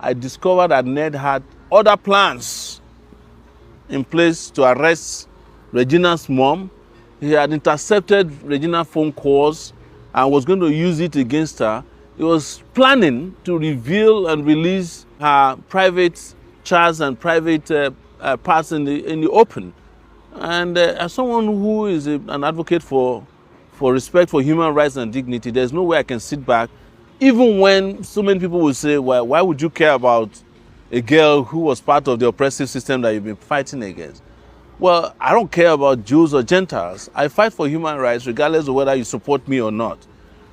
I discovered that Ned had other plans in place to arrest Regina's mom. He had intercepted Regina's phone calls and was going to use it against her. He was planning to reveal and release her private chats and private parts in the open. And as someone who is an advocate for respect for human rights and dignity, there's no way I can sit back, even when so many people will say, well, why would you care about a girl who was part of the oppressive system that you've been fighting against? Well, I don't care about Jews or Gentiles. I fight for human rights regardless of whether you support me or not.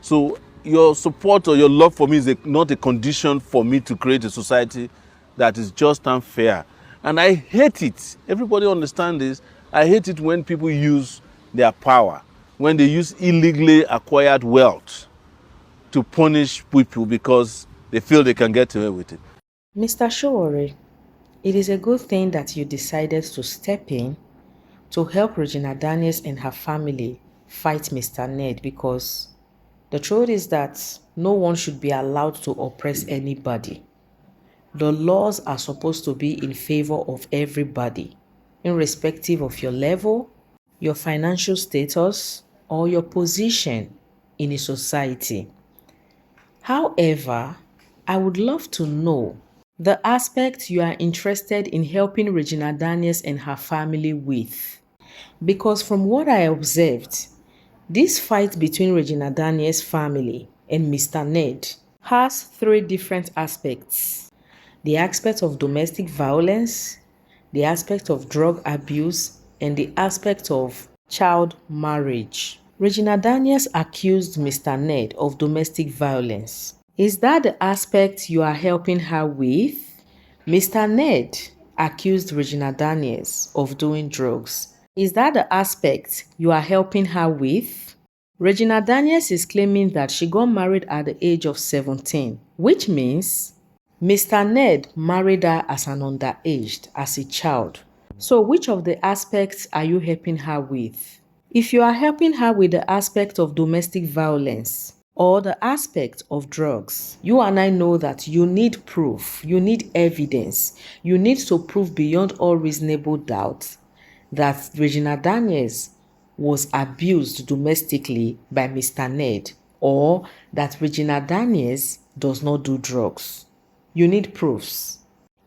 So your support or your love for me is not a condition for me to create a society that is just and fair. And I hate it. Everybody understand this. I hate it when people use their power, when they use illegally acquired wealth to punish people because they feel they can get away with it. Mr. Sowore, it is a good thing that you decided to step in to help Regina Daniels and her family fight Mr. Ned, because the truth is that no one should be allowed to oppress anybody. The laws are supposed to be in favor of everybody, irrespective of your level, your financial status, or your position in a society. However, I would love to know the aspect you are interested in helping Regina Daniels and her family with. Because from what I observed, this fight between Regina Daniels' family and Mr. Ned has three different aspects: the aspect of domestic violence, the aspect of drug abuse, and the aspect of child marriage. Regina Daniels accused Mr. Ned of domestic violence. Is that the aspect you are helping her with? Mr. Ned accused Regina Daniels of doing drugs. Is that the aspect you are helping her with? Regina Daniels is claiming that she got married at the age of 17, which means Mr. Ned married her as an underaged, as a child. So which of the aspects are you helping her with? If you are helping her with the aspect of domestic violence or the aspect of drugs, you and I know that you need proof, you need evidence, you need to prove beyond all reasonable doubt that Regina Daniels was abused domestically by Mr. Ned, or that Regina Daniels does not do drugs. You need proofs.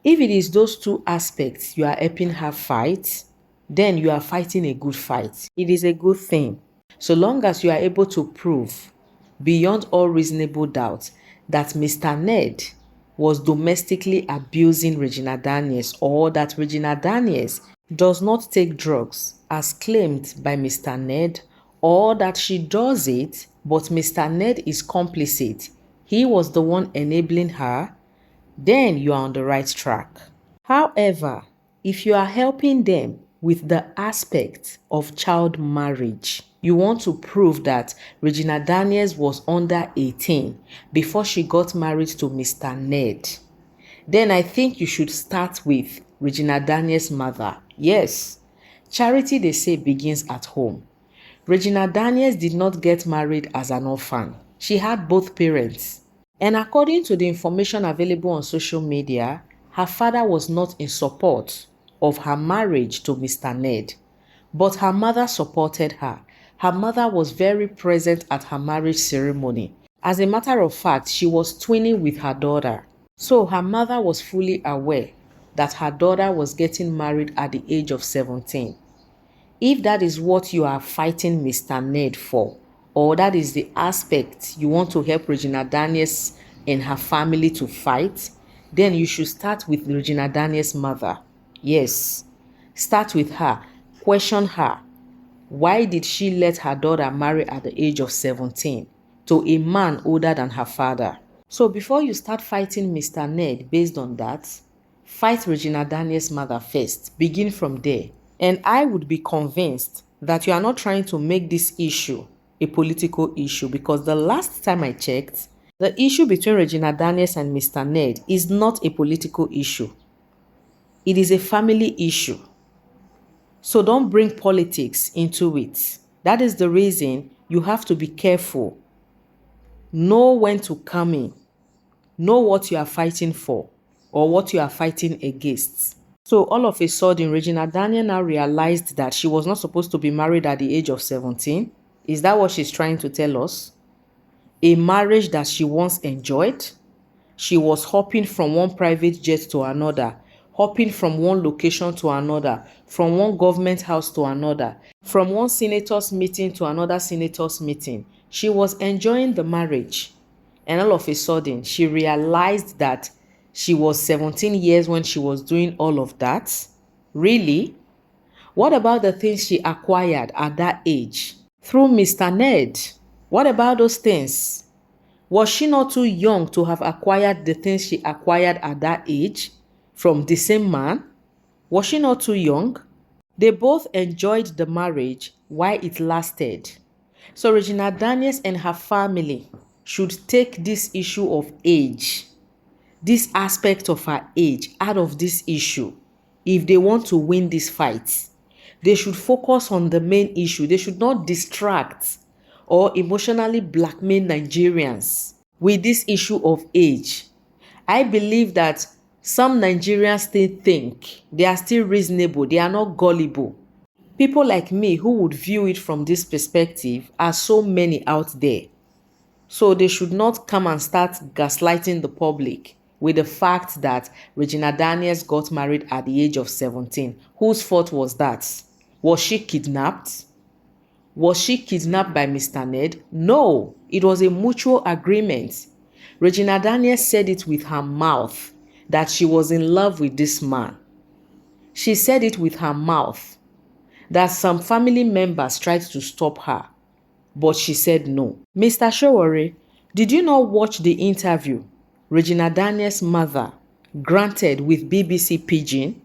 If it is those two aspects you are helping her fight, then you are fighting a good fight. It is a good thing. So long as you are able to prove beyond all reasonable doubt that Mr. Ned was domestically abusing Regina Daniels, or that Regina Daniels does not take drugs as claimed by Mr. Ned, or that she does it but Mr. Ned is complicit, he was the one enabling her, then you are on the right track. However, if you are helping them with the aspect of child marriage, you want to prove that Regina Daniels was under 18 before she got married to Mr. Ned, then I think you should start with Regina Daniels' mother. Yes, charity, they say, begins at home. Regina Daniels did not get married as an orphan. She had both parents. And according to the information available on social media, her father was not in support of her marriage to Mr. Ned, but her mother supported her. Her mother was very present at her marriage ceremony. As a matter of fact, she was twinning with her daughter. So her mother was fully aware that her daughter was getting married at the age of 17. If that is what you are fighting Mr. Ned for, or that is the aspect you want to help Regina Daniels and her family to fight, then you should start with Regina Daniels' mother. Yes, start with her. Question her. Why did she let her daughter marry at the age of 17 to a man older than her father? So before you start fighting Mr. Ned based on that, fight Regina Daniels' mother first. Begin from there. And I would be convinced that you are not trying to make this issue a political issue, because the last time I checked, the issue between Regina Daniels and Mr. Ned is not a political issue. It is a family issue. So don't bring politics into it. That is the reason you have to be careful. Know when to come in. Know what you are fighting for. or what you are fighting against. So all of a sudden, Regina Daniel now realized that she was not supposed to be married at the age of 17. Is that what she's trying to tell us? A marriage that she once enjoyed? She was hopping from one private jet to another, hopping from one location to another, from one government house to another, from one senator's meeting to another senator's meeting. She was enjoying the marriage. And all of a sudden, she realized that she was 17 years when she was doing all of that. Really? What about the things she acquired at that age? Through Mr. Ned. What about those things? Was she not too young to have acquired the things she acquired at that age from the same man? Was she not too young? They both enjoyed the marriage while it lasted. So Regina Daniels and her family should take this issue of age, this aspect of her age, out of this issue. If they want to win this fight, they should focus on the main issue. They should not distract or emotionally blackmail Nigerians with this issue of age. I believe that some Nigerians still think they are still reasonable, they are not gullible. People like me who would view it from this perspective are so many out there. So they should not come and start gaslighting the public with the fact that Regina Daniels got married at the age of 17. Whose fault was that? Was she kidnapped? Was she kidnapped by Mr. Ned? No, it was a mutual agreement. Regina Daniels said it with her mouth that she was in love with this man. She said it with her mouth that some family members tried to stop her, but she said no. Mr. Sowore, did you not watch the interview Regina Daniels' mother granted with BBC Pidgin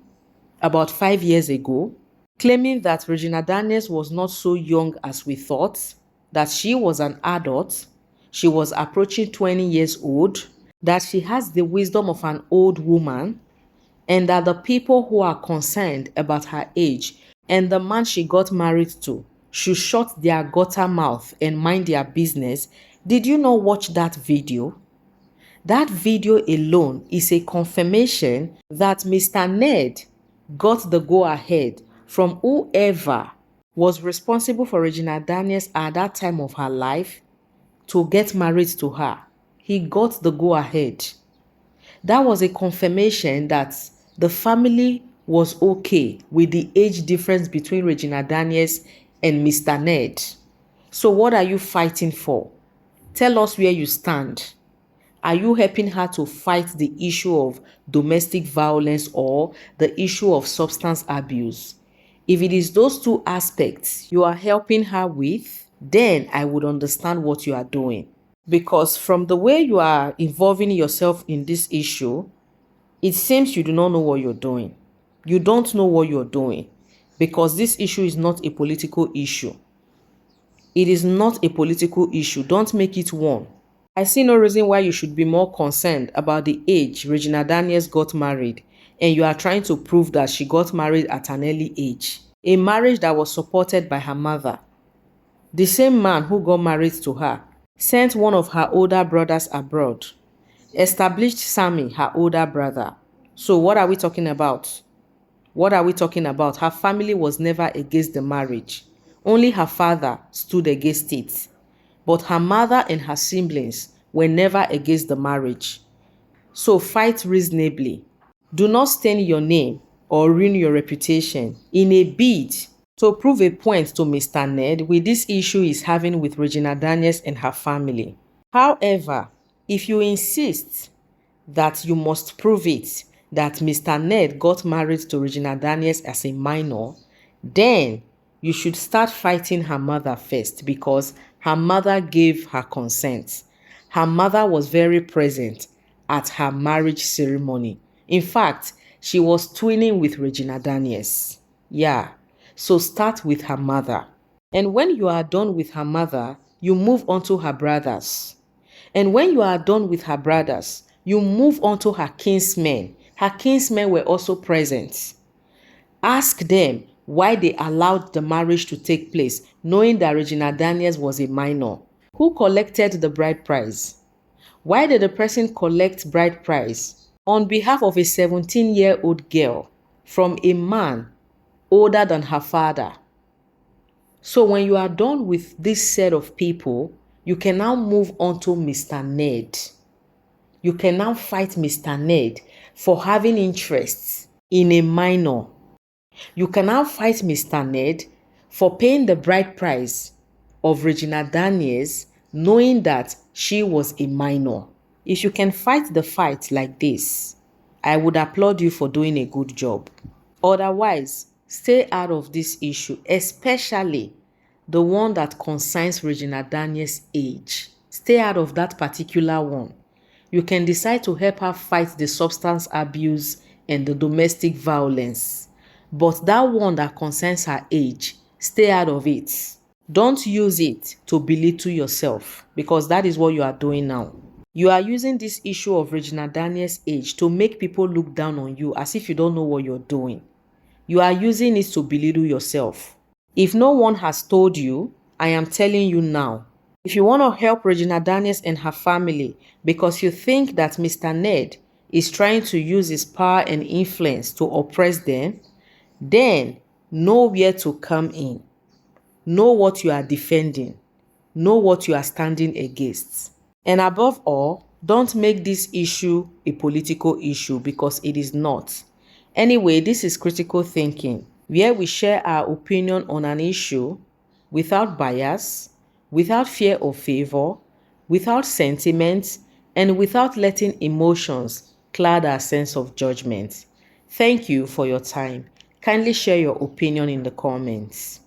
about 5 years ago, claiming that Regina Daniels was not so young as we thought, that she was an adult, she was approaching 20 years old, that she has the wisdom of an old woman, and that the people who are concerned about her age and the man she got married to should shut their gutter mouth and mind their business? Did you not watch that video? That video alone is a confirmation that Mr. Ned got the go-ahead from whoever was responsible for Regina Daniels at that time of her life to get married to her. He got the go-ahead. That was a confirmation that the family was okay with the age difference between Regina Daniels and Mr. Ned. So what are you fighting for? Tell us where you stand. Are you helping her to fight the issue of domestic violence or the issue of substance abuse? If it is those two aspects you are helping her with, then I would understand what you are doing. Because from the way you are involving yourself in this issue, it seems you do not know what you're doing. You don't know what you're doing because this issue is not a political issue. It is not a political issue. Don't make it one. I see no reason why you should be more concerned about the age Regina Daniels got married, and you are trying to prove that she got married at an early age. A marriage that was supported by her mother. The same man who got married to her sent one of her older brothers abroad, established Sammy, her older brother. So what are we talking about? What are we talking about? Her family was never against the marriage. Only her father stood against it. But her mother and her siblings were never against the marriage. So fight reasonably. Do not stain your name or ruin your reputation in a bid to prove a point to Mr. Ned with this issue he's having with Regina Daniels and her family. However, if you insist that you must prove it that Mr. Ned got married to Regina Daniels as a minor, then you should start fighting her mother first because her mother gave her consent. Her mother was very present at her marriage ceremony. In fact, she was twinning with Regina Daniels. Yeah, so start with her mother. And when you are done with her mother, you move on to her brothers. And when you are done with her brothers, you move on to her kinsmen. Her kinsmen were also present. Ask them why they allowed the marriage to take place, knowing that Regina Daniels was a minor. Who collected the bride price? Why did the person collect bride price? on behalf of a 17-year-old girl from a man older than her father. So when you are done with this set of people, you can now move on to Mr. Ned. You can now fight Mr. Ned for having interests in a minor. You can now fight Mr. Ned for paying the bride price of Regina Daniels, knowing that she was a minor. If you can fight the fight like this, I would applaud you for doing a good job. Otherwise, stay out of this issue, especially the one that concerns Regina Daniels' age. Stay out of that particular one. You can decide to help her fight the substance abuse and the domestic violence. But that one that concerns her age, stay out of it. Don't use it to belittle yourself, because that is what you are doing now. You are using this issue of Regina Daniels' age to make people look down on you as if you don't know what you're doing. You are using it to belittle yourself. If no one has told you, I am telling you now. If you want to help Regina Daniels and her family because you think that Mr. Ned is trying to use his power and influence to oppress them, then know where to come in. Know what you are defending. Know what you are standing against. And above all, don't make this issue a political issue, because it is not. Anyway, this is Critical Thinking, where we share our opinion on an issue without bias, without fear or favor, without sentiment, and without letting emotions cloud our sense of judgment. Thank you for your time. Kindly share your opinion in the comments.